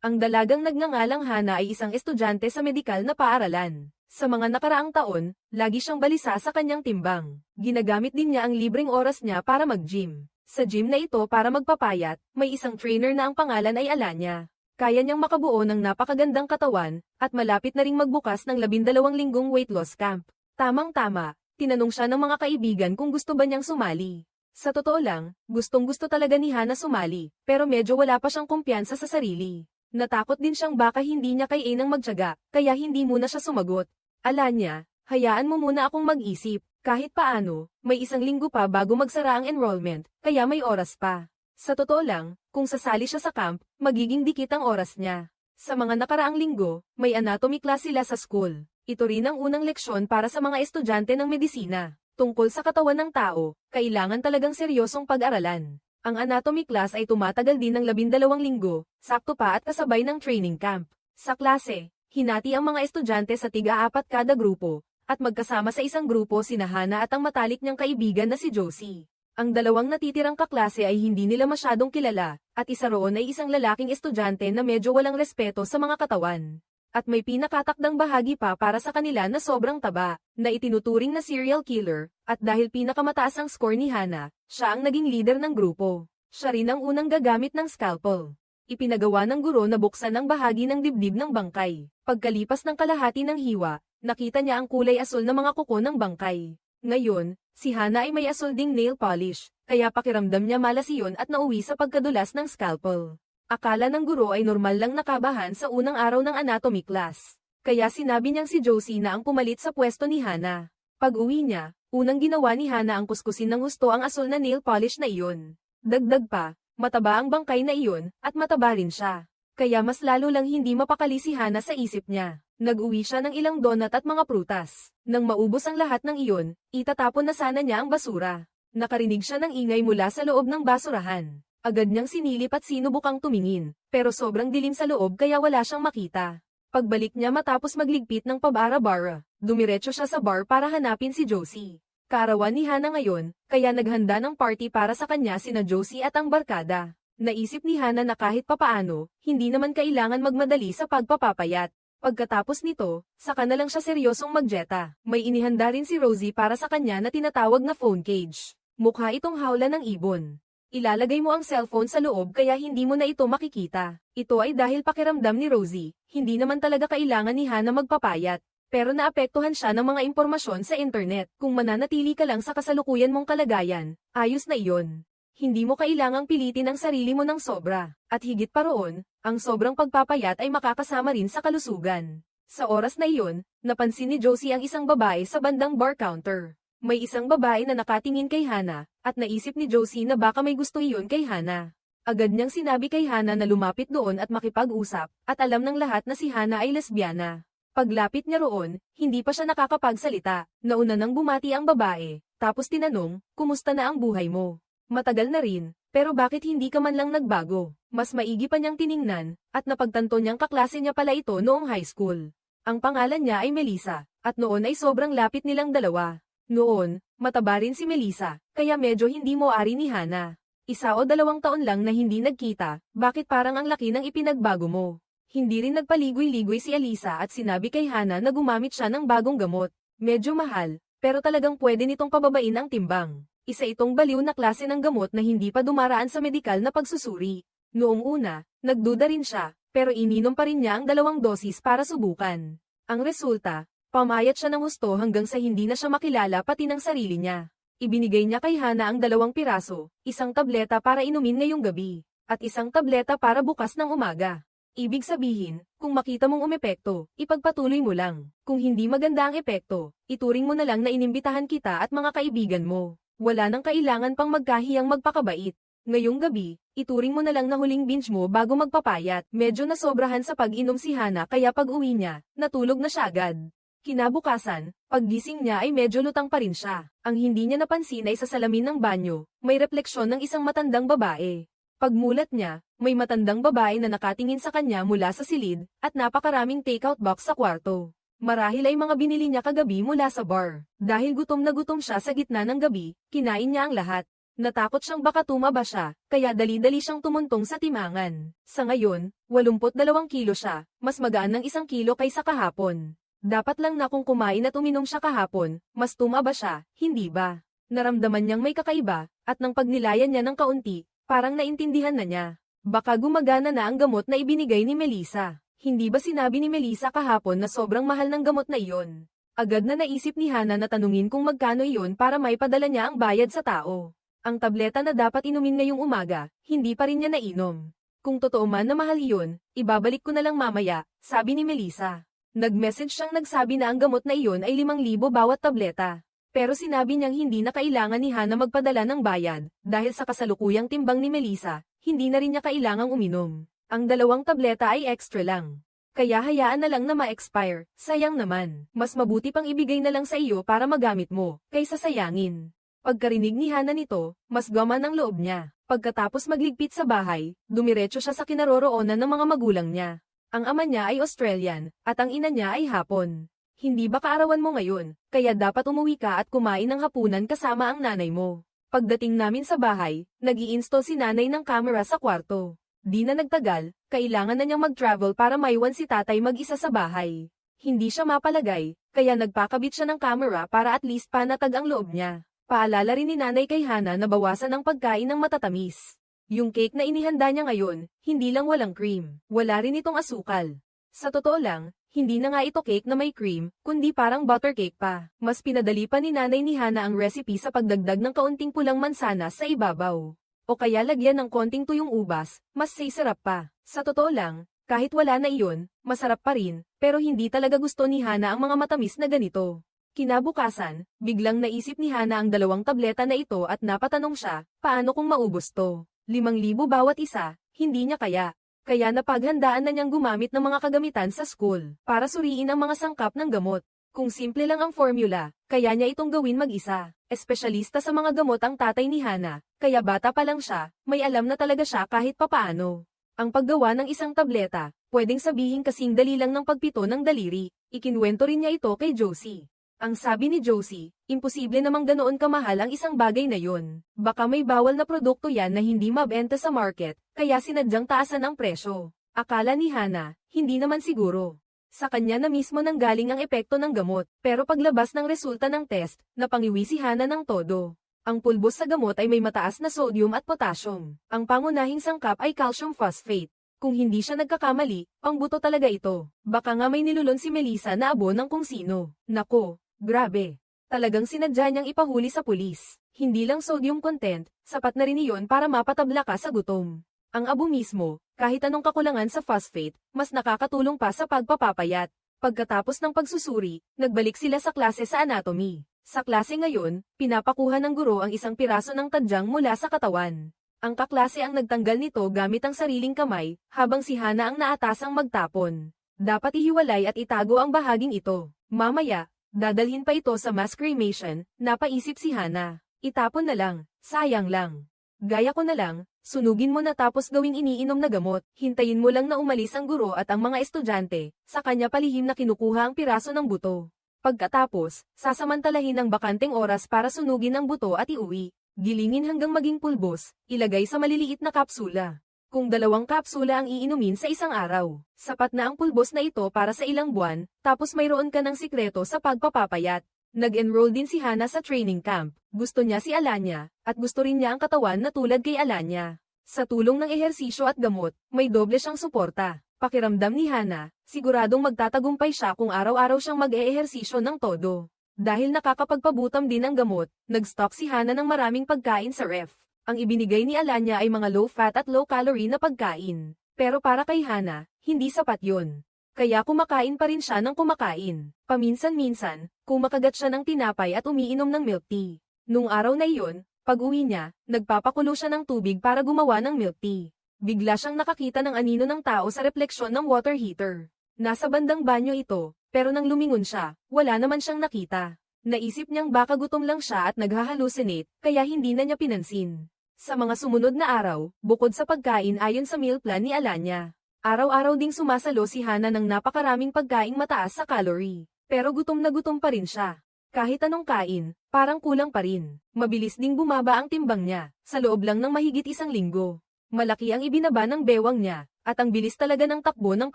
Ang dalagang nagngangalang Hana ay isang estudyante sa medikal na paaralan. Sa mga nakaraang taon, lagi siyang balisa sa kanyang timbang. Ginagamit din niya ang libreng oras niya para mag-gym. Sa gym na ito para magpapayat, may isang trainer na ang pangalan ay Alanya. Kaya niyang makabuo ng napakagandang katawan, at malapit na ring magbukas ng 12 linggong weight loss camp. Tamang-tama, tinanong siya ng mga kaibigan kung gusto ba niyang sumali. Sa totoo lang, gustong-gusto talaga ni Hana sumali, pero medyo wala pa siyang kumpiyansa sa sarili. Natakot din siyang baka hindi niya kayaning magtiyaga, kaya hindi muna siya sumagot. Alanya, hayaan mo muna akong mag-isip, kahit paano, may 1 linggo pa bago magsara ang enrollment, kaya may oras pa. Sa totoo lang, kung sasali siya sa camp, magiging dikit ang oras niya. Sa mga nakaraang linggo, may anatomy class sila sa school. Ito rin ang unang leksyon para sa mga estudyante ng medisina. Tungkol sa katawan ng tao, kailangan talagang seryosong pag-aralan. Ang anatomy class ay tumatagal din ng 12 linggo, sakto pa at kasabay ng training camp. Sa klase, hinati ang mga estudyante sa tig-4 kada grupo, at magkasama sa isang grupo sina Hana at ang matalik niyang kaibigan na si Josie. Ang dalawang natitirang kaklase ay hindi nila masyadong kilala, at isa roon ay isang lalaking estudyante na medyo walang respeto sa mga katawan. At may pinakatakdang bahagi pa para sa kanila na sobrang taba, na itinuturing na serial killer, at dahil pinakamataas ang score ni Hana, siya ang naging leader ng grupo. Siya rin ang unang gagamit ng scalpel. Ipinagawa ng guro na buksan ang bahagi ng dibdib ng bangkay. Pagkalipas ng kalahati ng hiwa, nakita niya ang kulay asul na mga kuko ng bangkay. Ngayon, si Hana ay may asul ding nail polish, kaya pakiramdam niya malas iyon at nauwi sa pagkadulas ng scalpel. Akala ng guro ay normal lang nakabahan sa unang araw ng anatomy class. Kaya sinabi niyang si Josie na ang pumalit sa pwesto ni Hana. Pag-uwi niya, unang ginawa ni Hana ang kuskusin ng husto ang asul na nail polish na iyon. Dagdag pa, mataba ang bangkay na iyon, at mataba rin siya. Kaya mas lalo lang hindi mapakali si Hana sa isip niya. Nag-uwi siya ng ilang donut at mga prutas. Nang maubos ang lahat ng iyon, itatapon na sana niya ang basura. Nakarinig siya ng ingay mula sa loob ng basurahan. Agad niyang sinilip at sinubukang tumingin, pero sobrang dilim sa loob kaya wala siyang makita. Pagbalik niya matapos magligpit ng pabara-bara, dumiretso siya sa bar para hanapin si Josie. Kaarawan ni Hana ngayon, kaya naghanda ng party para sa kanya sina Josie at ang barkada. Naisip ni Hana na kahit papaano, hindi naman kailangan magmadali sa pagpapapayat. Pagkatapos nito, saka na lang siya seryosong magjeta. May inihanda rin si Rosie para sa kanya na tinatawag na phone cage. Mukha itong hawla ng ibon. Ilalagay mo ang cellphone sa loob kaya hindi mo na ito makikita. Ito ay dahil pakiramdam ni Rosie, hindi naman talaga kailangan ni Hana magpapayat. Pero naapektuhan siya ng mga impormasyon sa internet. Kung mananatili ka lang sa kasalukuyan mong kalagayan, ayos na iyon. Hindi mo kailangang pilitin ang sarili mo ng sobra. At higit pa roon, ang sobrang pagpapayat ay makakasama rin sa kalusugan. Sa oras na iyon, napansin ni Josie ang isang babae sa bandang bar counter. May isang babae na nakatingin kay Hana, at naisip ni Josie na baka may gusto iyon kay Hana. Agad niyang sinabi kay Hana na lumapit doon at makipag-usap, at alam ng lahat na si Hana ay lesbiana. Paglapit niya roon, hindi pa siya nakakapagsalita. Nauna nang bumati ang babae, tapos tinanong, kumusta na ang buhay mo? Matagal na rin, pero bakit hindi ka man lang nagbago? Mas maigi pa niyang tiningnan, at napagtanto niyang kaklase niya pala ito noong high school. Ang pangalan niya ay Melissa, at noon ay sobrang lapit nilang dalawa. Noon, mataba rin si Melissa, kaya medyo hindi mo-ari ni Hana. 1 o 2 taon lang na hindi nagkita, bakit parang ang laki ng ipinagbago mo? Hindi rin nagpaligoy-ligoy si Alisa at sinabi kay Hana na gumamit siya ng bagong gamot. Medyo mahal, pero talagang pwede nitong pababain ang timbang. Isa itong baliw na klase ng gamot na hindi pa dumaraan sa medikal na pagsusuri. Noong una, nagduda rin siya, pero ininom pa rin niya ang 2 dosis para subukan. Ang resulta, pamayat siya ng husto hanggang sa hindi na siya makilala pati ng sarili niya. Ibinigay niya kay Hana ang 2 piraso, 1 tableta para inumin ngayong gabi, at 1 tableta para bukas ng umaga. Ibig sabihin, kung makita mong umepekto, ipagpatuloy mo lang. Kung hindi maganda ang epekto, ituring mo na lang na inimbitahan kita at mga kaibigan mo. Wala nang kailangan pang magkahiyang magpakabait. Ngayong gabi, ituring mo na lang na huling binge mo bago magpapayat. Medyo nasobrahan sa pag-inom si Hana kaya pag-uwi niya, natulog na siya agad. Kinabukasan, paggising niya ay medyo lutang pa rin siya. Ang hindi niya napansin ay sa salamin ng banyo, may refleksyon ng isang matandang babae. Pagmulat niya, may matandang babae na nakatingin sa kanya mula sa silid, at napakaraming takeout box sa kwarto. Marahil ay mga binili niya kagabi mula sa bar. Dahil gutom na gutom siya sa gitna ng gabi, kinain niya ang lahat. Natakot siyang baka tumaba siya, kaya dali-dali siyang tumuntong sa timangan. Sa ngayon, 82 kilo siya, mas magaan ng 1 kilo kaysa kahapon. Dapat lang na kung kumain at uminom siya kahapon, mas tumaba siya, hindi ba? Naramdaman niyang may kakaiba, at nang pagnilayan niya ng kaunti, parang naintindihan na niya. Baka gumagana na ang gamot na ibinigay ni Melissa. Hindi ba sinabi ni Melissa kahapon na sobrang mahal ng gamot na iyon? Agad na naisip ni Hana na tanungin kung magkano iyon para maipadala niya ang bayad sa tao. Ang tableta na dapat inumin ngayong umaga, hindi pa rin niya nainom. Kung totoo man na mahal iyon, ibabalik ko na lang mamaya, sabi ni Melissa. Nag-message siyang nagsabi na ang gamot na iyon ay 5,000 bawat tableta. Pero sinabi niyang hindi na kailangan ni Hana magpadala ng bayad, dahil sa kasalukuyang timbang ni Melissa, hindi na rin niya kailangang uminom. Ang 2 tableta ay extra lang. Kaya hayaan na lang na ma-expire, sayang naman. Mas mabuti pang ibigay na lang sa iyo para magamit mo, kaysa sayangin. Pagkarinig ni Hana nito, mas gumaan ang loob niya. Pagkatapos magligpit sa bahay, dumiretso siya sa kinaroroonan ng mga magulang niya. Ang ama niya ay Australian, at ang ina niya ay Hapon. Hindi ba kaarawan mo ngayon, kaya dapat umuwi ka at kumain ng hapunan kasama ang nanay mo. Pagdating namin sa bahay, nag-i-install si nanay ng camera sa kwarto. Di na nagtagal, kailangan na niyang mag-travel para maiwan si tatay mag-isa sa bahay. Hindi siya mapalagay, kaya nagpakabit siya ng camera para at least panatag ang loob niya. Paalala rin ni nanay kay Hana na bawasan ang pagkain ng matatamis. Yung cake na inihanda niya ngayon, hindi lang walang cream, wala rin itong asukal. Sa totoo lang, hindi na nga ito cake na may cream, kundi parang butter cake pa. Mas pinadali pa ni nanay ni Hana ang recipe sa pagdagdag ng kaunting pulang mansanas sa ibabaw. O kaya lagyan ng konting tuyong ubas, mas sisarap pa. Sa totoo lang, kahit wala na iyon, masarap pa rin, pero hindi talaga gusto ni Hana ang mga matamis na ganito. Kinabukasan, biglang naisip ni Hana ang 2 tableta na ito at napatanong siya, paano kung maubos to? 5,000 bawat isa, hindi niya kaya. Kaya napaghandaan na niyang gumamit ng mga kagamitan sa school, para suriin ang mga sangkap ng gamot. Kung simple lang ang formula, kaya niya itong gawin mag-isa. Espesyalista sa mga gamot ang tatay ni Hana, kaya bata pa lang siya, may alam na talaga siya kahit papaano. Ang paggawa ng isang tableta, pwedeng sabihin kasing dali lang ng pagpito ng daliri. Ikinwento rin niya ito kay Josie. Ang sabi ni Josie, imposible namang ganoon kamahal ang isang bagay na yun. Baka may bawal na produkto yan na hindi mabenta sa market, kaya sinadyang taasan ang presyo. Akala ni Hana, hindi naman siguro. Sa kanya na mismo nanggaling ang epekto ng gamot, pero paglabas ng resulta ng test, napangiwi si Hana ng todo. Ang pulbos sa gamot ay may mataas na sodium at potassium. Ang pangunahing sangkap ay calcium phosphate. Kung hindi siya nagkakamali, pangbuto talaga ito. Baka nga may nilulon si Melissa na abo ng kung sino. Nako. Grabe. Talagang sinadya niyang ipahuli sa pulis. Hindi lang sodium content, sapat na rin iyon para mapatabla ka sa gutom. Ang abo mismo, kahit anong kakulangan sa phosphate, mas nakakatulong pa sa pagpapapayat. Pagkatapos ng pagsusuri, nagbalik sila sa klase sa anatomy. Sa klase ngayon, pinapakuha ng guro ang isang piraso ng tadyang mula sa katawan. Ang kaklase ang nagtanggal nito gamit ang sariling kamay, habang si Hana ang naatasang magtapon. Dapat ihiwalay at itago ang bahaging ito. Mamaya, dadalhin pa ito sa mass cremation, napaisip si Hana. Itapon na lang, sayang lang. Gaya ko na lang, sunugin mo na tapos gawing iniinom na gamot, hintayin mo lang na umalis ang guro at ang mga estudyante, sa kanya palihim na kinukuha ang piraso ng buto. Pagkatapos, sasamantalahin ang bakanteng oras para sunugin ang buto at iuwi. Gilingin hanggang maging pulbos, ilagay sa maliliit na kapsula. Kung 2 kapsula ang iinumin sa isang araw, sapat na ang pulbos na ito para sa ilang buwan, tapos mayroon ka ng sikreto sa pagpapapayat. Nag-enroll din si Hana sa training camp. Gusto niya si Alanya, at gusto rin niya ang katawan na tulad kay Alanya. Sa tulong ng ehersisyo at gamot, may doble siyang suporta. Pakiramdam ni Hana, siguradong magtatagumpay siya kung araw-araw siyang mag-eehersisyo ng todo. Dahil nakakapagpabutam din ng gamot, nag-stock si Hana ng maraming pagkain sa ref. Ang ibinigay ni Alanya ay mga low-fat at low-calorie na pagkain. Pero para kay Hana, hindi sapat yun. Kaya kumakain pa rin siya ng kumakain. Paminsan-minsan, kumakagat siya ng tinapay at umiinom ng milk tea. Nung araw na iyon, pag-uwi niya, nagpapakulo siya ng tubig para gumawa ng milk tea. Bigla siyang nakakita ng anino ng tao sa refleksyon ng water heater. Nasa bandang banyo ito, pero nang lumingon siya, wala naman siyang nakita. Naisip niyang baka gutom lang siya at naghahalusinate, kaya hindi na niya pinansin. Sa mga sumunod na araw, bukod sa pagkain ayon sa meal plan ni Alanya, araw-araw ding sumasalo si Hana ng napakaraming pagkaing mataas sa calorie. Pero gutom na gutom pa rin siya. Kahit anong kain, parang kulang pa rin. Mabilis ding bumaba ang timbang niya, sa loob lang ng mahigit 1 linggo. Malaki ang ibinaba ng bewang niya, at ang bilis talaga ng takbo ng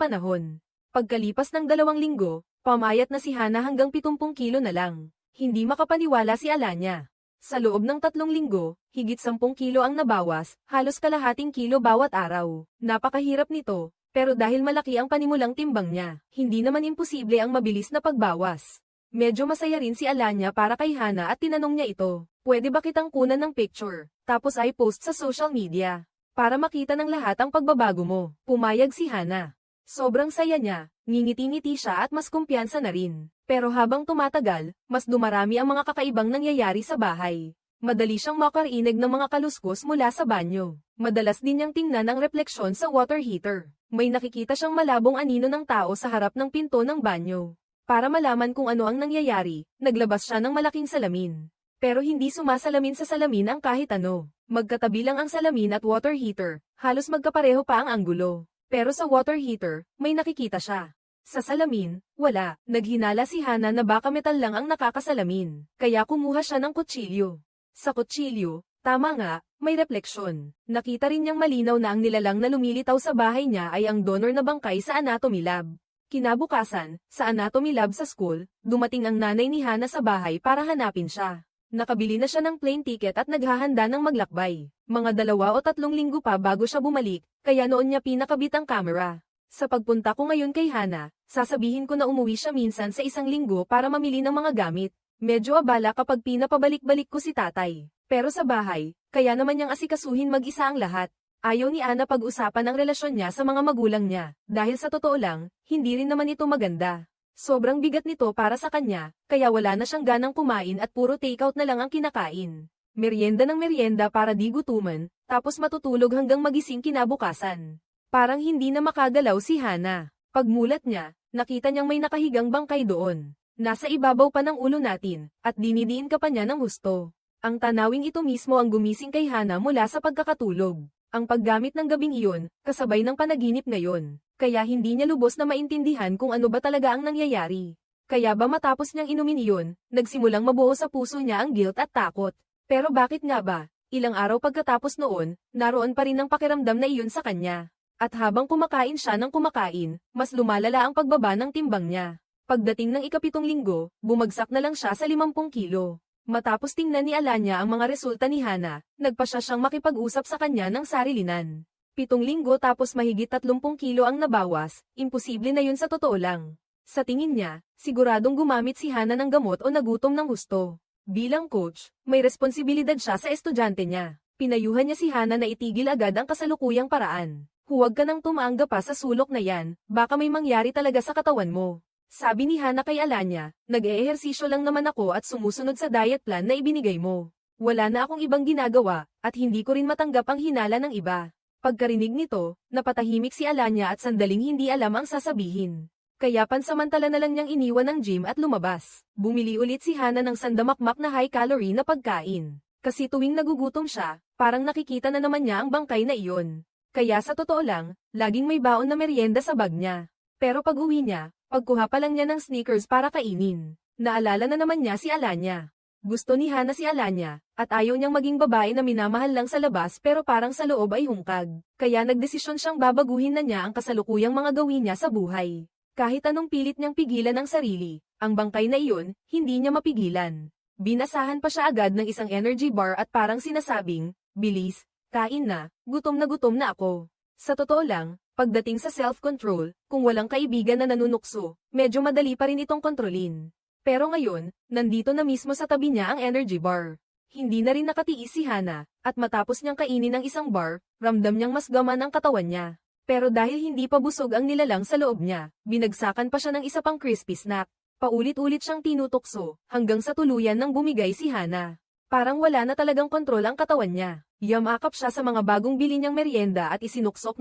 panahon. Pagkalipas ng 2 linggo, pamayat na si Hana hanggang 70 kilo na lang. Hindi makapaniwala si Alanya. Sa loob ng 3 linggo, higit 10 kilo ang nabawas, halos kalahating kilo bawat araw. Napakahirap nito, pero dahil malaki ang panimulang timbang niya, hindi naman imposible ang mabilis na pagbawas. Medyo masaya rin si Alanya para kay Hana at tinanong niya ito, pwede ba kitang kunan ng picture, tapos ay post sa social media, para makita ng lahat ang pagbabago mo. Pumayag si Hana. Sobrang saya niya, ngingiti-ngiti siya at mas kumpiyansa na rin. Pero habang tumatagal, mas dumarami ang mga kakaibang nangyayari sa bahay. Madali siyang makarinig ng mga kaluskos mula sa banyo. Madalas din niyang tingnan ang refleksyon sa water heater. May nakikita siyang malabong anino ng tao sa harap ng pinto ng banyo. Para malaman kung ano ang nangyayari, naglabas siya ng malaking salamin. Pero hindi sumasalamin sa salamin ang kahit ano. Magkatabi lang ang salamin at water heater, halos magkapareho pa ang anggulo. Pero sa water heater, may nakikita siya. Sa salamin, wala. Naghinala si Hana na baka metal lang ang nakakasalamin. Kaya kumuha siya ng kutsilyo. Sa kutsilyo, tama nga, may refleksyon. Nakita rin niyang malinaw na ang nilalang na lumilitaw sa bahay niya ay ang donor na bangkay sa anatomy lab. Kinabukasan, sa anatomy lab sa school, dumating ang nanay ni Hana sa bahay para hanapin siya. Nakabili na siya ng plane ticket at naghahanda ng maglakbay. Mga 2 o 3 linggo pa bago siya bumalik, kaya noon niya pinakabit ang camera. Sa pagpunta ko ngayon kay Hana, sasabihin ko na umuwi siya minsan sa 1 linggo para mamili ng mga gamit. Medyo abala kapag pinapabalik-balik ko si tatay. Pero sa bahay, kaya naman niyang asikasuhin mag-isa ang lahat. Ayaw ni Ana pag-usapan ang relasyon niya sa mga magulang niya, dahil sa totoo lang, hindi rin naman ito maganda. Sobrang bigat nito para sa kanya, kaya wala na siyang ganang kumain at puro takeout na lang ang kinakain. Merienda ng merienda para di gutuman, tapos matutulog hanggang magising kinabukasan. Parang hindi na makagalaw si Hana. Pagmulat niya, nakita niyang may nakahigang bangkay doon. Nasa ibabaw pa ng ulo natin, at dinidiin ka pa niya ng husto. Ang tanawing ito mismo ang gumising kay Hana mula sa pagkakatulog. Ang paggamit ng gabing iyon, kasabay ng panaginip ngayon. Kaya hindi niya lubos na maintindihan kung ano ba talaga ang nangyayari. Kaya ba matapos niyang inumin iyon, nagsimulang mabuo sa puso niya ang guilt at takot. Pero bakit nga ba? Ilang araw pagkatapos noon, naroon pa rin ang pakiramdam na iyon sa kanya. At habang kumakain siya ng kumakain, mas lumalala ang pagbaba ng timbang niya. Pagdating ng ika-7 linggo, bumagsak na lang siya sa 50 kilo. Matapos tingnan ni Alanya ang mga resulta ni Hana, nagpa siya siyang makipag-usap sa kanya ng sarilinan. 7 linggo tapos mahigit 30 kilo ang nabawas, imposible na yun sa totoo lang. Sa tingin niya, siguradong gumamit si Hana ng gamot o nagutom ng husto. Bilang coach, may responsibilidad siya sa estudyante niya. Pinayuhan niya si Hana na itigil agad ang kasalukuyang paraan. Huwag ka nang tumaangga pa sa sulok na yan, baka may mangyari talaga sa katawan mo. Sabi ni Hana kay Alanya, nag-eehersisyo lang naman ako at sumusunod sa diet plan na ibinigay mo. Wala na akong ibang ginagawa, at hindi ko rin matanggap ang hinala ng iba. Pagkarinig nito, napatahimik si Alanya at sandaling hindi alam ang sasabihin. Kaya pansamantala na lang niyang iniwan ang gym at lumabas. Bumili ulit si Hana ng sandamakmak na high-calorie na pagkain. Kasi tuwing nagugutom siya, parang nakikita na naman niya ang bangkay na iyon. Kaya sa totoo lang, laging may baon na merienda sa bag niya. Pero pag uwi niya, pagkuha pa lang niya ng sneakers para kainin. Naalala na naman niya si Alanya. Gusto ni Hana si Alanya, at ayaw niyang maging babae na minamahal lang sa labas pero parang sa loob ay hungkag. Kaya nagdesisyon siyang babaguhin na niya ang kasalukuyang mga gawin niya sa buhay. Kahit anong pilit niyang pigilan ang sarili, ang bangkay na iyon, hindi niya mapigilan. Binasahan pa siya agad ng isang energy bar at parang sinasabing, bilis, kain na gutom na ako. Sa totoo lang, pagdating sa self-control, kung walang kaibigan na nanunukso, medyo madali pa rin itong kontrolin. Pero ngayon, nandito na mismo sa tabi niya ang energy bar. Hindi na rin nakatiis si Hana, at matapos niyang kainin ang isang bar, ramdam niyang mas gaman ang katawan niya. Pero dahil hindi pa busog ang nilalang sa loob niya, binagsakan pa siya ng isa pang crispy snack. Paulit-ulit siyang tinutokso, hanggang sa tuluyan nang bumigay si Hana. Parang wala na talagang kontrol ang katawan niya. Yamakap siya sa mga bagong bili niyang merienda at isinuksok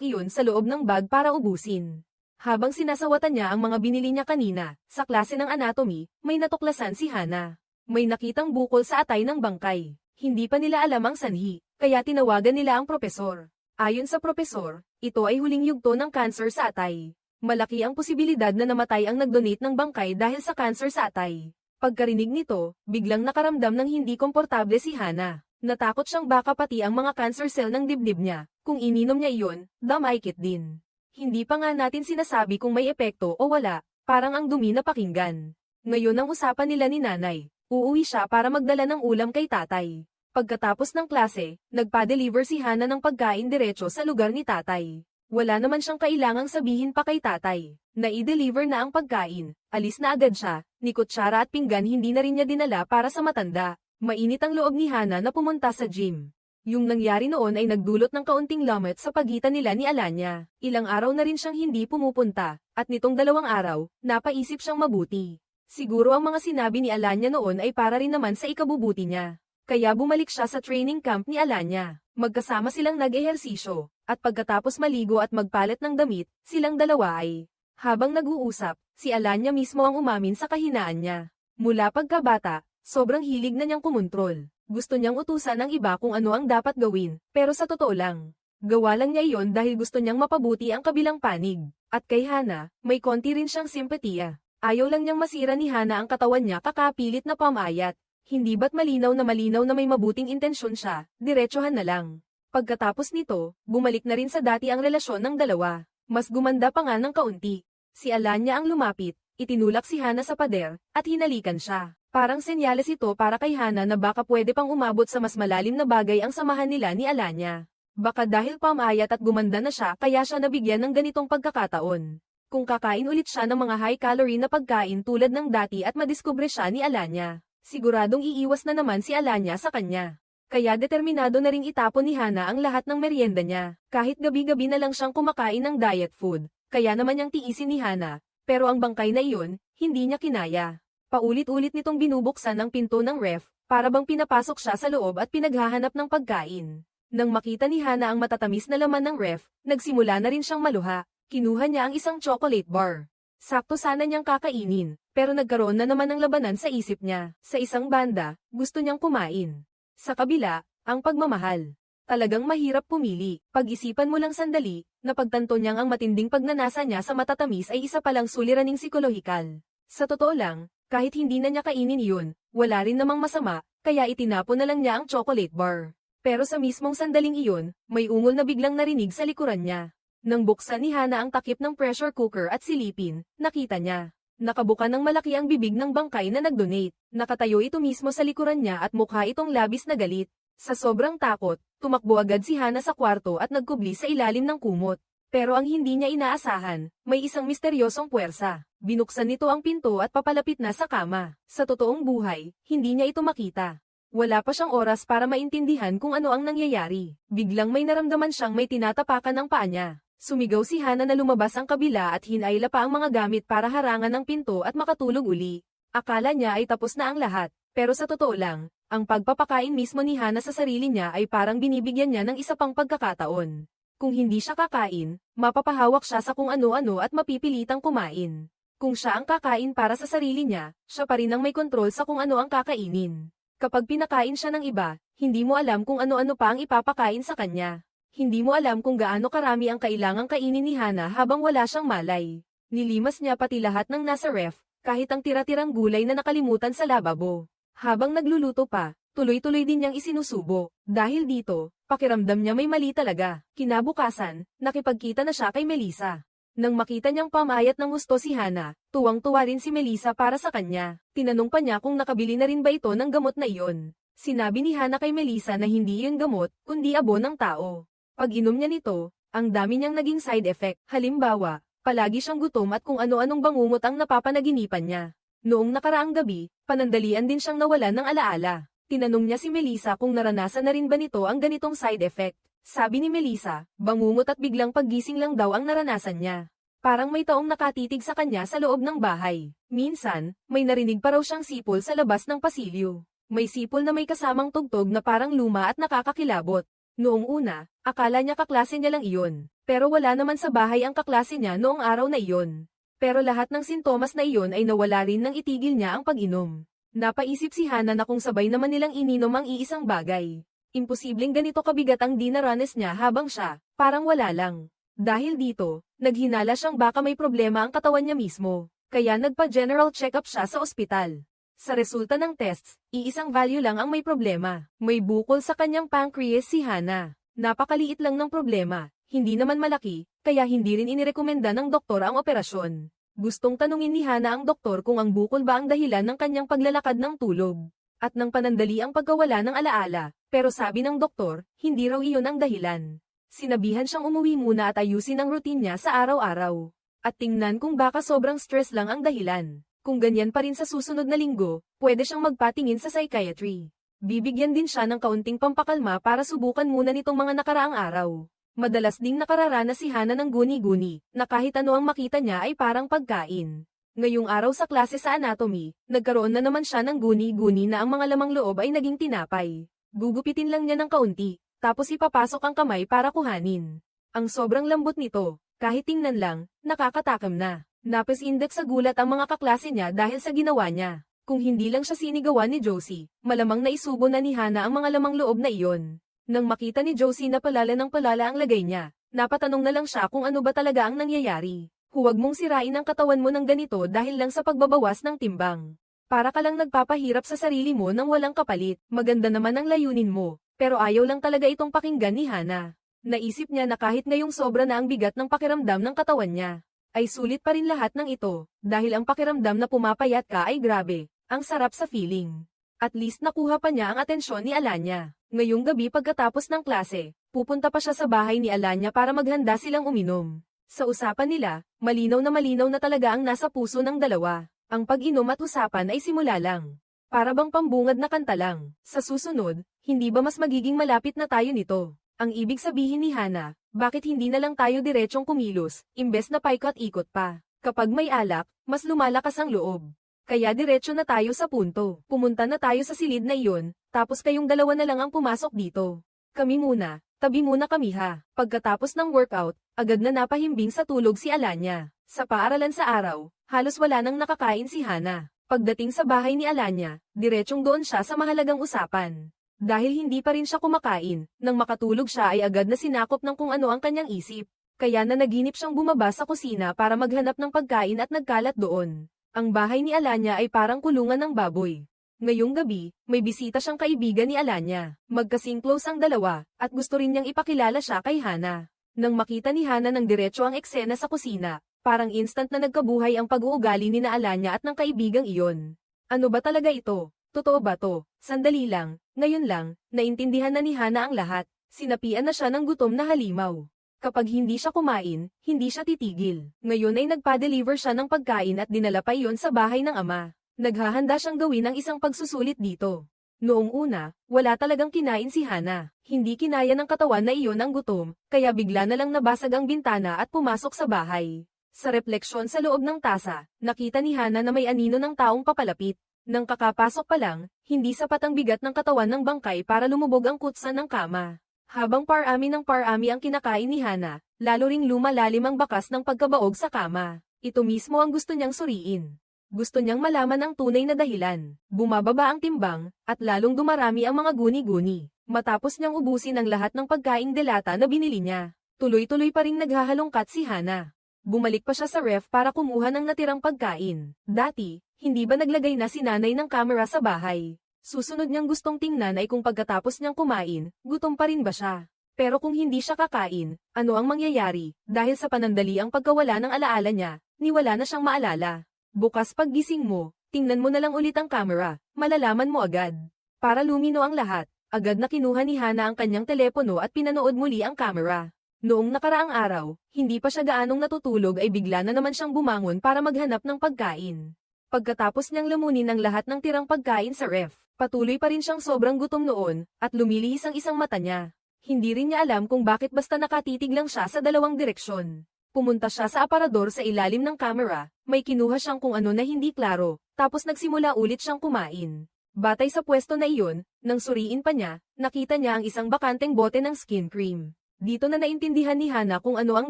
iyon sa loob ng bag para ubusin. Habang sinasawatan niya ang mga binili niya kanina, sa klase ng anatomy, may natuklasan si Hana. May nakitang bukol sa atay ng bangkay. Hindi pa nila alam ang sanhi, kaya tinawagan nila ang propesor. Ayon sa propesor, ito ay huling yugto ng cancer sa atay. Malaki ang posibilidad na namatay ang nag-donate ng bangkay dahil sa cancer sa atay. Pagkarinig nito, biglang nakaramdam ng hindi komportable si Hana. Natakot siyang baka pati ang mga cancer cell ng dibdib niya, kung ininom niya iyon, damaykit din. Hindi pa nga natin sinasabi kung may epekto o wala, parang ang dumi na pakinggan. Ngayon ang usapan nila ni nanay, uuwi siya para magdala ng ulam kay tatay. Pagkatapos ng klase, nagpa-deliver si Hana ng pagkain diretso sa lugar ni tatay. Wala naman siyang kailangang sabihin pa kay tatay. Nai-deliver na ang pagkain, alis na agad siya, ni kutsara at pinggan hindi na rin niya dinala para sa matanda. Mainit ang loob ni Hana na pumunta sa gym. Yung nangyari noon ay nagdulot ng kaunting lamot sa pagitan nila ni Alanya. Ilang araw na rin siyang hindi pumupunta, at nitong 2 araw, napaisip siyang mabuti. Siguro ang mga sinabi ni Alanya noon ay para rin naman sa ikabubuti niya. Kaya bumalik siya sa training camp ni Alanya. Magkasama silang nag-ehersisyo, at pagkatapos maligo at magpalit ng damit, silang dalawa ay, habang nag-uusap, si Alanya mismo ang umamin sa kahinaan niya. Mula pagkabata, sobrang hilig na niyang kumontrol. Gusto niyang utusan ng iba kung ano ang dapat gawin, pero sa totoo lang, gawa lang niya iyon dahil gusto niyang mapabuti ang kabilang panig. At kay Hana, may konti rin siyang simpatiya. Ayaw lang niyang masira ni Hana ang katawan niya kakapilit na pamayat. Hindi ba't malinaw na may mabuting intensyon siya, diretsuhan na lang. Pagkatapos nito, bumalik na rin sa dati ang relasyon ng dalawa. Mas gumanda pa nga ng kaunti. Si Alanya ang lumapit, itinulak si Hana sa pader, at hinalikan siya. Parang senyales ito para kay Hana na baka pwede pang umabot sa mas malalim na bagay ang samahan nila ni Alanya. Baka dahil pamayat at gumanda na siya kaya siya nabigyan ng ganitong pagkakataon. Kung kakain ulit siya ng mga high-calorie na pagkain tulad ng dati at madiskubre siya ni Alanya, siguradong iiwas na naman si Alanya sa kanya. Kaya determinado na ring itapon ni Hana ang lahat ng merienda niya, kahit gabi-gabi na lang siyang kumakain ng diet food. Kaya naman niyang tiisin ni Hana, pero ang bangkay na iyon, hindi niya kinaya. Paulit-ulit nitong binubuksan ang pinto ng ref, para bang pinapasok siya sa loob at pinaghahanap ng pagkain. Nang makita ni Hana ang matatamis na laman ng ref, nagsimula na rin siyang maluha. Kinuha niya ang isang chocolate bar. Sakto sana niyang kakainin, pero nagkaroon na naman ng labanan sa isip niya. Sa isang banda, gusto niyang kumain. Sa kabila, ang pagmamahal. Talagang mahirap pumili. Pag-isipan mo lang sandali, napagtanto niyang ang matinding pagnanasa niya sa matatamis ay isa palang suliraning psikolohikal. Sa totoo lang, kahit hindi na niya kainin iyon, wala rin namang masama, kaya itinapon na lang niya ang chocolate bar. Pero sa mismong sandaling iyon, may ungol na biglang narinig sa likuran niya. Nang buksan ni Hana ang takip ng pressure cooker at silipin, nakita niya. Nakabuka ng malaki ang bibig ng bangkay na nagdonate. Nakatayo ito mismo sa likuran niya at mukha itong labis na galit. Sa sobrang takot, tumakbo agad si Hana sa kwarto at nagkubli sa ilalim ng kumot. Pero ang hindi niya inaasahan, may isang misteryosong puwersa. Binuksan nito ang pinto at papalapit na sa kama. Sa totoong buhay, hindi niya ito makita. Wala pa siyang oras para maintindihan kung ano ang nangyayari. Biglang may naramdaman siyang may tinatapakan ng paa niya. Sumigaw si Hana na lumabas ang kabila at hinayla pa ang mga gamit para harangan ng pinto at makatulog uli. Akala niya ay tapos na ang lahat, pero sa totoo lang, ang pagpapakain mismo ni Hana sa sarili niya ay parang binibigyan niya ng isa pang pagkakataon. Kung hindi siya kakain, mapapahawak siya sa kung ano-ano at mapipilitang kumain. Kung siya ang kakain para sa sarili niya, siya pa rin ang may kontrol sa kung ano ang kakainin. Kapag pinakain siya ng iba, hindi mo alam kung ano-ano pa ang ipapakain sa kanya. Hindi mo alam kung gaano karami ang kailangang kainin ni Hana habang wala siyang malay. Nilimas niya pati lahat ng nasa ref, kahit ang tira-tirang gulay na nakalimutan sa lababo. Habang nagluluto pa, tuloy-tuloy din niyang isinusubo. Dahil dito, pakiramdam niya may mali talaga. Kinabukasan, nakipagkita na siya kay Melissa. Nang makita niyang pamayat ng gusto si Hana, tuwang-tuwa rin si Melissa para sa kanya. Tinanong pa niya kung nakabili na rin ba ito ng gamot na iyon. Sinabi ni Hana kay Melissa na hindi yun gamot, kundi abo ng tao. Pag-inom niya nito, ang dami niyang naging side effect. Halimbawa, palagi siyang gutom at kung ano-anong bangungot ang napapanaginipan niya. Noong nakaraang gabi, panandalian din siyang nawalan ng alaala. Tinanong niya si Melissa kung naranasan na rin ba nito ang ganitong side effect. Sabi ni Melissa, bangungot at biglang paggising lang daw ang naranasan niya. Parang may taong nakatitig sa kanya sa loob ng bahay. Minsan, may narinig pa raw siyang sipol sa labas ng pasilyo. May sipol na may kasamang tugtog na parang luma at nakakakilabot. Noong una, akala niya kaklase niya lang iyon. Pero wala naman sa bahay ang kaklase niya noong araw na iyon. Pero lahat ng sintomas na iyon ay nawala rin nang itigil niya ang pag-inom. Napaisip si Hana na kung sabay naman nilang ininom ang iisang bagay. Imposibleng ganito kabigat ang dinaranas niya habang siya, parang wala lang. Dahil dito, naghinala siyang baka may problema ang katawan niya mismo. Kaya nagpa-general check-up siya sa ospital. Sa resulta ng tests, iisang value lang ang may problema. May bukol sa kanyang pancreas si Hana. Napakaliit lang ng problema, hindi naman malaki, kaya hindi rin inirekomenda ng doktor ang operasyon. Gustong tanungin ni Hana ang doktor kung ang bukol ba ang dahilan ng kanyang paglalakad ng tulog. At ng panandali ang pagkawala ng alaala, pero sabi ng doktor, hindi raw iyon ang dahilan. Sinabihan siyang umuwi muna at ayusin ang routine niya sa araw-araw. At tingnan kung baka sobrang stress lang ang dahilan. Kung ganyan pa rin sa susunod na linggo, pwede siyang magpatingin sa psychiatry. Bibigyan din siya ng kaunting pampakalma para subukan muna nitong mga nakaraang araw. Madalas ding nakararanas si Hana ng guni-guni, na kahit ano ang makita niya ay parang pagkain. Ngayong araw sa klase sa anatomy, nagkaroon na naman siya ng guni-guni na ang mga lamang loob ay naging tinapay. Gugupitin lang niya ng kaunti, tapos ipapasok ang kamay para kuhanin. Ang sobrang lambot nito, kahit tingnan lang, nakakatakam na. Napes-index sa gulat ang mga kaklase niya dahil sa ginawa niya. Kung hindi lang siya sinigawan ni Josie, malamang naisubo na ni Hana ang mga lamang loob na iyon. Nang makita ni Josie na palala ng palala ang lagay niya, napatanong na lang siya kung ano ba talaga ang nangyayari. Huwag mong sirain ang katawan mo ng ganito dahil lang sa pagbabawas ng timbang. Para ka lang nagpapahirap sa sarili mo nang walang kapalit. Maganda naman ang layunin mo, pero ayaw lang talaga itong pakinggan ni Hana. Naisip niya na kahit ngayong sobra na ang bigat ng pakiramdam ng katawan niya, ay sulit pa rin lahat ng ito, dahil ang pakiramdam na pumapayat ka ay grabe, ang sarap sa feeling. At least nakuha pa niya ang atensyon ni Alanya. Ngayong gabi pagkatapos ng klase, pupunta pa siya sa bahay ni Alanya para maghanda silang uminom. Sa usapan nila, malinaw na talaga ang nasa puso ng dalawa. Ang pag-inom at usapan ay simula lang. Para bang pambungad na kanta lang. Sa susunod, hindi ba mas magiging malapit na tayo nito? Ang ibig sabihin ni Hana, bakit hindi na lang tayo diretsong kumilos, imbes na paikot-ikot pa? Kapag may alak, mas lumalakas ang loob. Kaya diretso na tayo sa punto. Pumunta na tayo sa silid na iyon, tapos kayong dalawa na lang ang pumasok dito. Kami muna, tabi muna kami ha. Pagkatapos ng workout, agad na napahimbing sa tulog si Alanya. Sa paaralan sa araw, halos wala nang nakakain si Hana. Pagdating sa bahay ni Alanya, diretsong doon siya sa mahalagang usapan. Dahil hindi pa rin siya kumakain, nang makatulog siya ay agad na sinakop ng kung ano ang kanyang isip. Kaya na naginip siyang bumaba sa kusina para maghanap ng pagkain at nagkalat doon. Ang bahay ni Alanya ay parang kulungan ng baboy. Ngayong gabi, may bisita siyang kaibigan ni Alanya. Magkasing close ang dalawa, at gusto rin niyang ipakilala siya kay Hana. Nang makita ni Hana ng diretso ang eksena sa kusina, parang instant na nagkabuhay ang pag-uugali ni na Alanya at ng kaibigang iyon. Ano ba talaga ito? Totoo ba to? Sandali lang, ngayon lang, naintindihan na ni Hana ang lahat. Sinapian na siya ng gutom na halimaw. Kapag hindi siya kumain, hindi siya titigil. Ngayon ay nagpa-deliver siya ng pagkain at dinala pa iyon sa bahay ng ama. Naghahanda siyang gawin ang isang pagsusulit dito. Noong una, wala talagang kinain si Hana. Hindi kinaya ng katawan na iyon ang gutom, kaya bigla na lang nabasag ang bintana at pumasok sa bahay. Sa refleksyon sa loob ng tasa, nakita ni Hana na may anino ng taong papalapit. Nang kakapasok pa lang, hindi sapat ang bigat ng katawan ng bangkay para lumubog ang kutsa ng kama. Habang parami ng parami ang kinakain ni Hana, lalo ring lumalalim ang bakas ng pagkabaog sa kama. Ito mismo ang gusto niyang suriin. Gusto niyang malaman ang tunay na dahilan. Bumababa ang timbang, at lalong dumarami ang mga guni-guni. Matapos niyang ubusin ang lahat ng pagkaing delata na binili niya, tuloy-tuloy pa ring naghahalongkat si Hana. Bumalik pa siya sa ref para kumuha ng natirang pagkain. Dati, hindi ba naglagay na si nanay ng camera sa bahay? Susunod niyang gustong tingnan ay kung pagkatapos niyang kumain, gutom pa rin ba siya? Pero kung hindi siya kakain, ano ang mangyayari? Dahil sa panandali ang pagkawala ng alaala niya, niwala na siyang maalala. Bukas paggising mo, tingnan mo na lang ulit ang camera, malalaman mo agad. Para lumino ang lahat, agad na kinuha ni Hana ang kanyang telepono at pinanood muli ang camera. Noong nakaraang araw, hindi pa siya gaanong natutulog ay bigla na naman siyang bumangon para maghanap ng pagkain. Pagkatapos niyang lamunin ang lahat ng tirang pagkain sa ref, patuloy pa rin siyang sobrang gutom noon, at lumilihis ang isang mata niya. Hindi rin niya alam kung bakit basta nakatitig lang siya sa dalawang direksyon. Pumunta siya sa aparador sa ilalim ng camera, may kinuha siyang kung ano na hindi klaro, tapos nagsimula ulit siyang kumain. Batay sa pwesto na iyon, nang suriin pa niya, nakita niya ang isang bakanteng bote ng skin cream. Dito na naintindihan ni Hana kung ano ang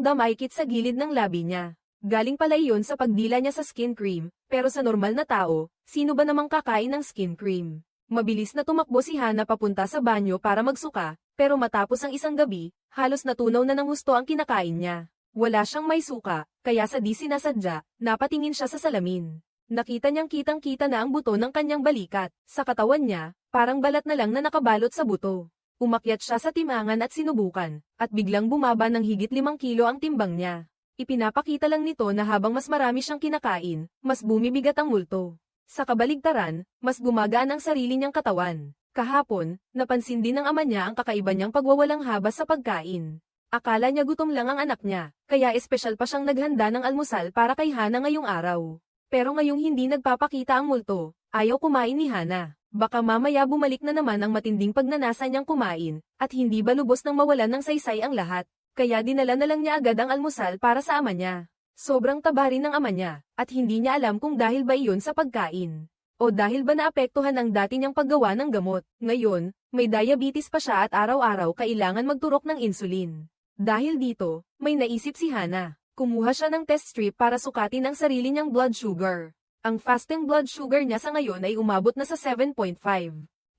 damaykit sa gilid ng labi niya. Galing pala iyon sa pagdila niya sa skin cream, pero sa normal na tao, sino ba namang kakain ng skin cream? Mabilis na tumakbo si Hana papunta sa banyo para magsuka, pero matapos ang isang gabi, halos natunaw na ng husto ang kinakain niya. Wala siyang may suka, kaya sa di sinasadya, napatingin siya sa salamin. Nakita niyang kitang-kita na ang buto ng kanyang balikat. Sa katawan niya, parang balat na lang na nakabalot sa buto. Umakyat siya sa timangan at sinubukan, at biglang bumaba ng higit 5 kilo ang timbang niya. Ipinapakita lang nito na habang mas marami siyang kinakain, mas bumibigat ang multo. Sa kabaligtaran, mas gumagaan ang sarili niyang katawan. Kahapon, napansin din ng ama niya ang kakaiba niyang pagwawalang habas sa pagkain. Akala niya gutom lang ang anak niya, kaya espesyal pa siyang naghanda ng almusal para kay Hana ngayong araw. Pero ngayong hindi nagpapakita ang multo, ayaw kumain ni Hana. Baka mamaya bumalik na naman ang matinding pagnanasa niyang kumain, at hindi ba lubos nang mawalan ng saysay ang lahat. Kaya dinala na lang niya agad ang almusal para sa ama niya. Sobrang taba rin ng ama niya, at hindi niya alam kung dahil ba iyon sa pagkain. O dahil ba naapektuhan ang dati niyang paggawa ng gamot. Ngayon, may diabetes pa siya at araw-araw kailangan magturok ng insulin. Dahil dito, may naisip si Hana. Kumuha siya ng test strip para sukatin ang sarili niyang blood sugar. Ang fasting blood sugar niya sa ngayon ay umabot na sa 7.5.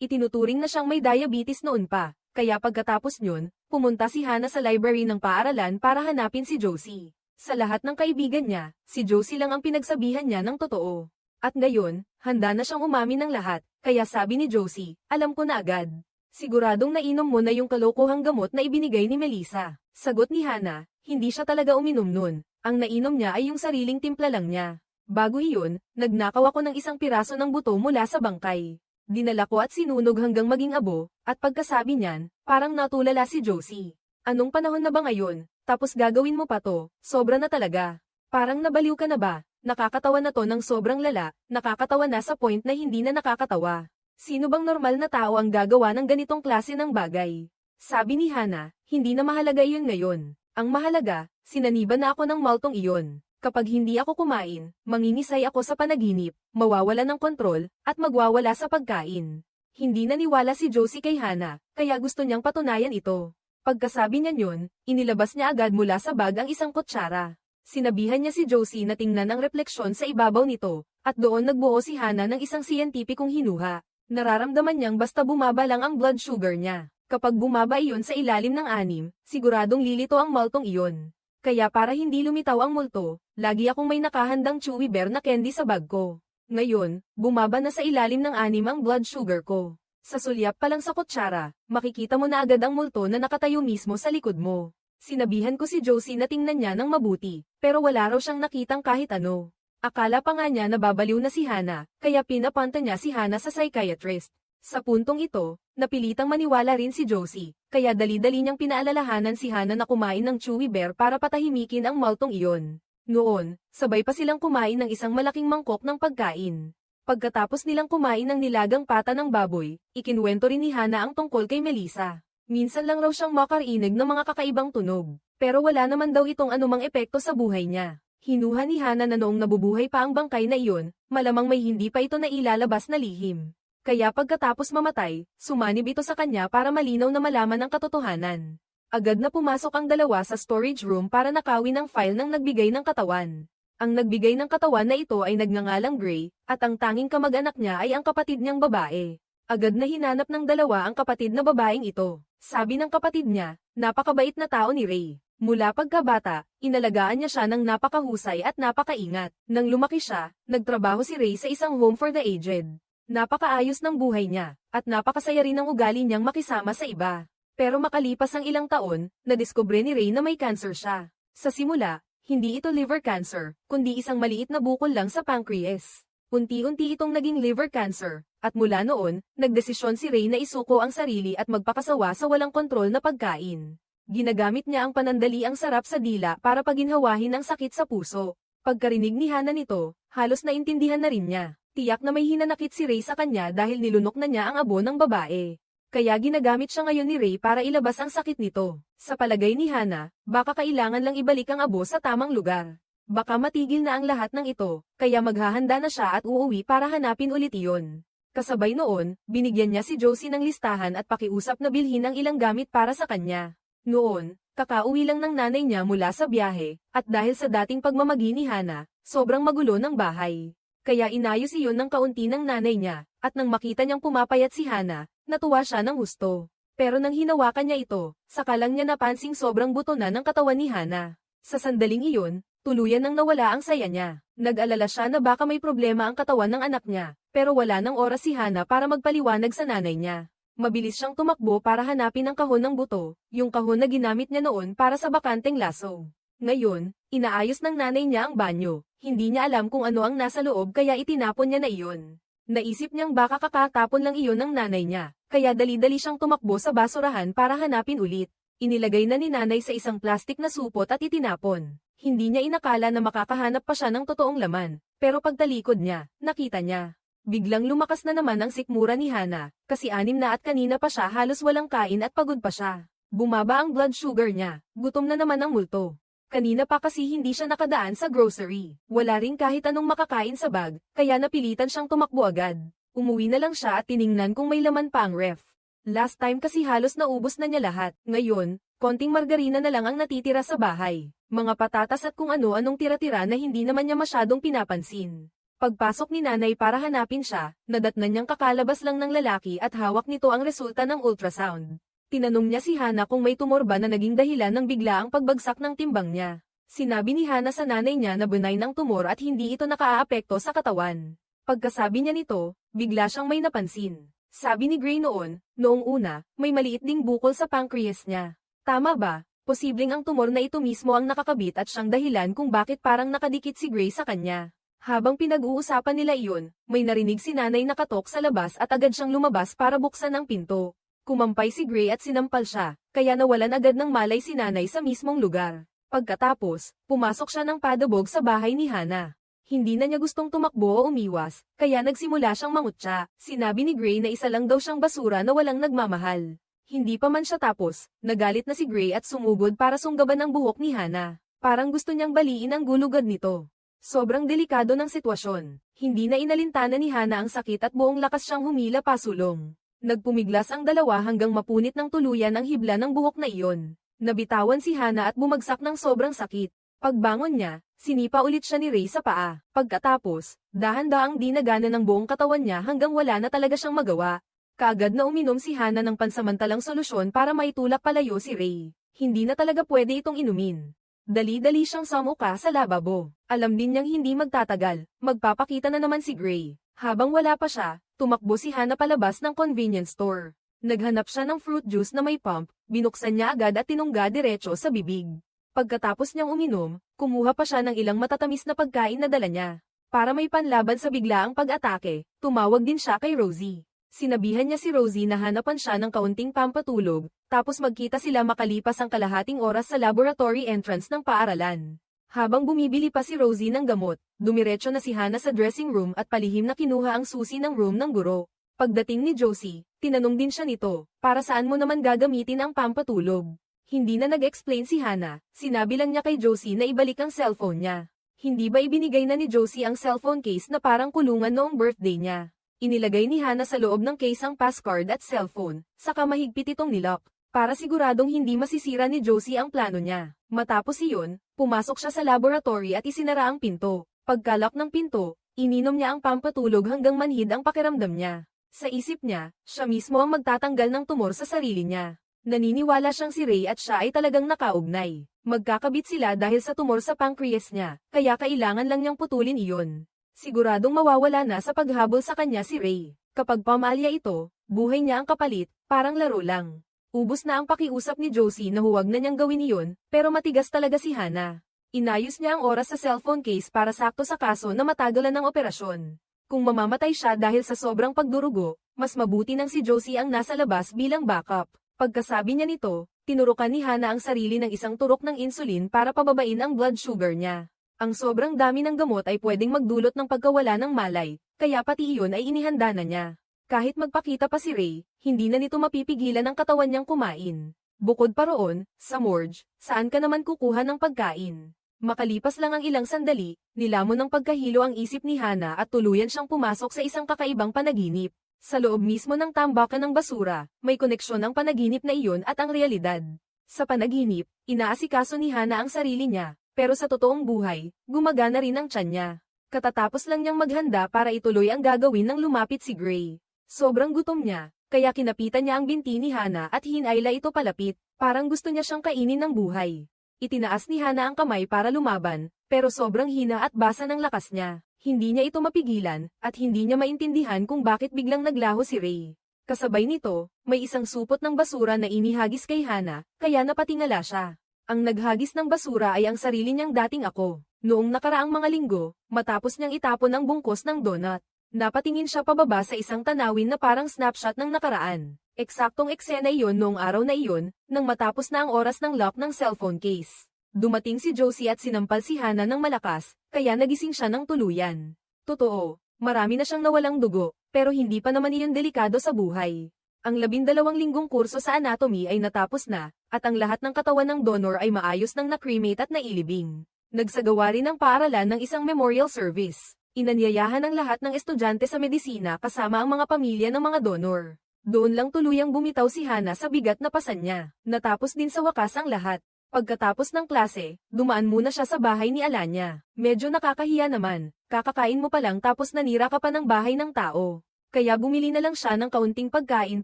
Itinuturing na siyang may diabetes noon pa, kaya pagkatapos niyon, pumunta si Hana sa library ng paaralan para hanapin si Josie. Sa lahat ng kaibigan niya, si Josie lang ang pinagsabihan niya ng totoo. At ngayon, handa na siyang umamin ng lahat, kaya sabi ni Josie, alam ko na agad. Siguradong nainom mo na yung kalokohang gamot na ibinigay ni Melissa. Sagot ni Hana, hindi siya talaga uminom nun. Ang nainom niya ay yung sariling timpla lang niya. Bago iyon, nagnakaw ako ng isang piraso ng buto mula sa bangkay. Dinala ko at sinunog hanggang maging abo, at pagkasabi niyan, parang natulala si Josie. Anong panahon na ba ngayon? Tapos gagawin mo pa to, sobra na talaga. Parang nabaliw ka na ba? Nakakatawa na to ng sobrang lala, nakakatawa na sa point na hindi na nakakatawa. Sino bang normal na tao ang gagawa ng ganitong klase ng bagay? Sabi ni Hana, hindi na mahalaga iyon ngayon. Ang mahalaga, sinaniban na ako ng maltong iyon. Kapag hindi ako kumain, mangingisay ako sa panaginip, mawawala ng kontrol, at magwawala sa pagkain. Hindi naniwala si Josie kay Hana, kaya gusto niyang patunayan ito. Pagkasabi niya yun, inilabas niya agad mula sa bag ang isang kutsara. Sinabihan niya si Josie na tingnan ang refleksyon sa ibabaw nito, at doon nagbuo si Hana ng isang siyentipikong hinuha. Nararamdaman niyang basta bumaba lang ang blood sugar niya. Kapag bumaba iyon sa ilalim ng 6, siguradong lilito ang maltong iyon. Kaya para hindi lumitaw ang multo, lagi akong may nakahandang chewy bear na candy sa bag ko. Ngayon, bumaba na sa ilalim ng 6 ang blood sugar ko. Sa sulyap pa lang sa kutsara, makikita mo na agad ang multo na nakatayo mismo sa likod mo. Sinabihan ko si Josie na tingnan niya ng mabuti, pero wala raw siyang nakitang kahit ano. Akala pa nga niya nababaliw na si Hana, kaya pinapunta niya si Hana sa psychiatrist. Sa puntong ito, napilitang maniwala rin si Josie, kaya dali-dali niyang pinaalalahanan si Hana na kumain ng chewy bear para patahimikin ang maltong iyon. Noon, sabay pa silang kumain ng isang malaking mangkok ng pagkain. Pagkatapos nilang kumain ng nilagang pata ng baboy, ikinuwento rin ni Hana ang tungkol kay Melissa. Minsan lang raw siyang makarinig ng mga kakaibang tunog, pero wala naman daw itong anumang epekto sa buhay niya. Hinuha ni Hana na noong nabubuhay pa ang bangkay na iyon, malamang may hindi pa ito nailalabas na lihim. Kaya pagkatapos mamatay, sumanib ito sa kanya para malinaw na malaman ang katotohanan. Agad na pumasok ang dalawa sa storage room para nakawin ang file ng nagbigay ng katawan. Ang nagbigay ng katawan na ito ay nagngangalang Gray, at ang tanging kamag-anak niya ay ang kapatid niyang babae. Agad na hinanap ng dalawa ang kapatid na babaeng ito. Sabi ng kapatid niya, napakabait na tao ni Ray. Mula pagkabata, inalagaan niya siya ng napakahusay at napakaingat. Nang lumaki siya, nagtrabaho si Ray sa isang home for the aged. Napakaayos ng buhay niya, at napakasaya rin ng ugali niyang makisama sa iba. Pero makalipas ang ilang taon, nadiskubre ni Ray na may cancer siya. Sa simula, hindi ito liver cancer, kundi isang maliit na bukol lang sa pancreas. Unti-unti itong naging liver cancer, at mula noon, nagdesisyon si Ray na isuko ang sarili at magpakasawa sa walang kontrol na pagkain. Ginagamit niya ang panandaliang sarap sa dila para paginhawahin ang sakit sa puso. Pagkarinig ni Hana nito, halos naintindihan na rin niya. Tiyak na may hinanakit si Ray sa kanya dahil nilunok na niya ang abo ng babae. Kaya ginagamit siya ngayon ni Ray para ilabas ang sakit nito. Sa palagay ni Hana, baka kailangan lang ibalik ang abo sa tamang lugar. Baka matigil na ang lahat ng ito, kaya maghahanda na siya at uuwi para hanapin ulit iyon. Kasabay noon, binigyan niya si Josie ng listahan at pakiusap na bilhin ang ilang gamit para sa kanya. Noon, kakauwi lang ng nanay niya mula sa biyahe, at dahil sa dating pagmamagi ni Hana, sobrang magulo ng bahay. Kaya inayos iyon ng kaunti ng nanay niya, at nang makita niyang pumapayat si Hana, natuwa siya ng husto. Pero nang hinawakan niya ito, saka lang niya napansing sobrang buto na ng katawan ni Hana. Sa sandaling iyon, tuluyan nang nawala ang saya niya. Nag-alala siya na baka may problema ang katawan ng anak niya, pero wala nang oras si Hana para magpaliwanag sa nanay niya. Mabilis siyang tumakbo para hanapin ang kahon ng buto, yung kahon na ginamit niya noon para sa bakanteng laso. Ngayon, inaayos ng nanay niya ang banyo. Hindi niya alam kung ano ang nasa loob kaya itinapon niya na iyon. Naisip niyang baka kakatapon lang iyon ng nanay niya, kaya dali-dali siyang tumakbo sa basurahan para hanapin ulit. Inilagay na ni nanay sa isang plastik na supot at itinapon. Hindi niya inakala na makakahanap pa siya ng totoong laman, pero pagtalikod niya, nakita niya. Biglang lumakas na naman ang sikmura ni Hana, kasi 6 na at kanina pa siya halos walang kain at pagod pa siya. Bumaba ang blood sugar niya, gutom na naman ang multo. Kanina pa kasi hindi siya nakadaan sa grocery. Wala ring kahit anong makakain sa bag, kaya napilitan siyang tumakbo agad. Umuwi na lang siya at tiningnan kung may laman pa ang ref. Last time kasi halos naubos na niya lahat. Ngayon, konting margarina na lang ang natitira sa bahay. Mga patatas at kung ano-anong tira-tira na hindi naman niya masyadong pinapansin. Pagpasok ni nanay para hanapin siya, nadatnan niyang kakalabas lang ng lalaki at hawak nito ang resulta ng ultrasound. Tinanong niya si Hana kung may tumor ba na naging dahilan ng biglaang pagbagsak ng timbang niya. Sinabi ni Hana sa nanay niya na benign ang tumor at hindi ito nakaaapekto sa katawan. Pagkasabi niya nito, bigla siyang may napansin. Sabi ni Gray noong una, may maliit ding bukol sa pancreas niya. Tama ba? Posibleng ang tumor na ito mismo ang nakakabit at siyang dahilan kung bakit parang nakadikit si Gray sa kanya. Habang pinag-uusapan nila iyon, may narinig si nanay nakatok sa labas at agad siyang lumabas para buksan ang pinto. Kumampay si Gray at sinampal siya, kaya nawalan agad ng malay si nanay sa mismong lugar. Pagkatapos, pumasok siya ng padabog sa bahay ni Hana. Hindi na niya gustong tumakbo o umiwas, kaya nagsimula siyang mangutya. Sinabi ni Gray na isa lang daw siyang basura na walang nagmamahal. Hindi pa man siya tapos, nagalit na si Gray at sumugod para sunggaban ang buhok ni Hana. Parang gusto niyang baliin ang gulugad nito. Sobrang delikado ng sitwasyon. Hindi na inalintana ni Hana ang sakit at buong lakas siyang humila pasulong. Nagpumiglas ang dalawa hanggang mapunit ng tuluyan ang hibla ng buhok na iyon. Nabitawan si Hana at bumagsak ng sobrang sakit. Pagbangon niya, sinipa ulit siya ni Ray sa paa. Pagkatapos, dahan-daang dinagana ng buong katawan niya hanggang wala na talaga siyang magawa. Kaagad na uminom si Hana ng pansamantalang solusyon para maitulak palayo si Ray. Hindi na talaga pwede itong inumin. Dali-dali siyang samuka sa lababo. Alam din niyang hindi magtatagal, magpapakita na naman si Gray. Habang wala pa siya, tumakbo si Hana palabas ng convenience store. Naghanap siya ng fruit juice na may pump, binuksan niya agad at tinungga diretso sa bibig. Pagkatapos niyang uminom, kumuha pa siya ng ilang matatamis na pagkain na dala niya. Para may panlaban sa biglaang pag-atake, tumawag din siya kay Rosie. Sinabihan niya si Rosie na hanapan siya ng kaunting pampatulog, tapos magkita sila makalipas ang kalahating oras sa laboratory entrance ng paaralan. Habang bumibili pa si Rosie ng gamot, dumiretso na si Hana sa dressing room at palihim na kinuha ang susi ng room ng guro. Pagdating ni Josie, tinanong din siya nito, para saan mo naman gagamitin ang pampatulog? Hindi na nag-explain si Hana, sinabi lang niya kay Josie na ibalik ang cellphone niya. Hindi ba ibinigay na ni Josie ang cellphone case na parang kulungan noong birthday niya? Inilagay ni Hana sa loob ng case ang passcard at cellphone, saka mahigpit itong nilock, para siguradong hindi masisira ni Josie ang plano niya. Matapos iyon, pumasok siya sa laboratory at isinara ang pinto. Pagkalak ng pinto, ininom niya ang pampatulog hanggang manhid ang pakiramdam niya. Sa isip niya, siya mismo ang magtatanggal ng tumor sa sarili niya. Naniniwala siyang si Ray at siya ay talagang nakaugnay. Magkakabit sila dahil sa tumor sa pancreas niya, kaya kailangan lang niyang putulin iyon. Siguradong mawawala na sa paghabol sa kanya si Ray. Kapag pamalya ito, buhay niya ang kapalit, parang laro lang. Ubus na ang pakiusap ni Josie na huwag na niyang gawin iyon, pero matigas talaga si Hana. Inayos niya ang oras sa cellphone case para sakto sa kaso na matagalan ng operasyon. Kung mamamatay siya dahil sa sobrang pagdurugo, mas mabuti nang si Josie ang nasa labas bilang backup. Pagkasabi niya nito, tinurukan ni Hana ang sarili ng isang turok ng insulin para pababain ang blood sugar niya. Ang sobrang dami ng gamot ay pwedeng magdulot ng pagkawala ng malay, kaya pati iyon ay inihanda na niya. Kahit magpakita pa si Ray, hindi na nito mapipigilan ang katawan niyang kumain. Bukod pa roon, sa morgue, saan ka naman kukuha ng pagkain? Makalipas lang ang ilang sandali, nilamon ng pagkahilo ang isip ni Hana at tuluyan siyang pumasok sa isang kakaibang panaginip. Sa loob mismo ng tambakan ng basura, may koneksyon ang panaginip na iyon at ang realidad. Sa panaginip, inaasikaso ni Hana ang sarili niya, pero sa totoong buhay, gumagana rin ang tiyan niya. Katatapos lang niyang maghanda para ituloy ang gagawin nang lumapit si Gray. Sobrang gutom niya, kaya kinapitan niya ang binti ni Hana at hinayla ito palapit, parang gusto niya siyang kainin ng buhay. Itinaas ni Hana ang kamay para lumaban, pero sobrang hina at basa ng lakas niya. Hindi niya ito mapigilan, at hindi niya maintindihan kung bakit biglang naglaho si Ray. Kasabay nito, may isang supot ng basura na inihagis kay Hana, kaya napatingala siya. Ang naghagis ng basura ay ang sarili niyang dating ako. Noong nakaraang mga linggo, matapos niyang itapon ang bungkos ng donut, napatingin siya pababa sa isang tanawin na parang snapshot ng nakaraan. Eksaktong eksena iyon noong araw na iyon, nang matapos na ang oras ng lock ng cellphone case. Dumating si Josie at sinampal si Hana ng malakas, kaya nagising siya ng tuluyan. Totoo, marami na siyang nawalang dugo, pero hindi pa naman iyon delikado sa buhay. Ang 12 linggong kurso sa anatomy ay natapos na, at ang lahat ng katawan ng donor ay maayos nang na-cremate at nailibing. Nagsagawa rin ng paaralan ng isang memorial service. Inanyayahan ng lahat ng estudyante sa medisina kasama ang mga pamilya ng mga donor. Doon lang tuluyang bumitaw si Hana sa bigat na pasan niya. Natapos din sa wakas ang lahat. Pagkatapos ng klase, dumaan muna siya sa bahay ni Alanya. Medyo nakakahiya naman, kakakain mo pa lang tapos nanira ka pa ng bahay ng tao. Kaya bumili na lang siya ng kaunting pagkain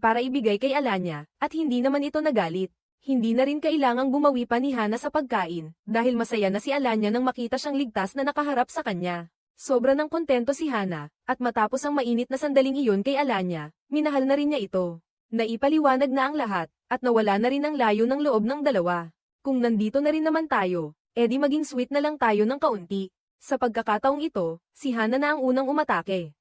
para ibigay kay Alanya, at hindi naman ito nagalit. Hindi na rin kailangang bumawi pa ni Hana sa pagkain, dahil masaya na si Alanya nang makita siyang ligtas na nakaharap sa kanya. Sobra ng kontento si Hana, at matapos ang mainit na sandaling iyon kay Alanya, minahal na rin niya ito. Naipaliwanag na ang lahat, at nawala na rin ang layo ng loob ng dalawa. Kung nandito na rin naman tayo, edi maging sweet na lang tayo ng kaunti. Sa pagkakataong ito, si Hana na ang unang umatake.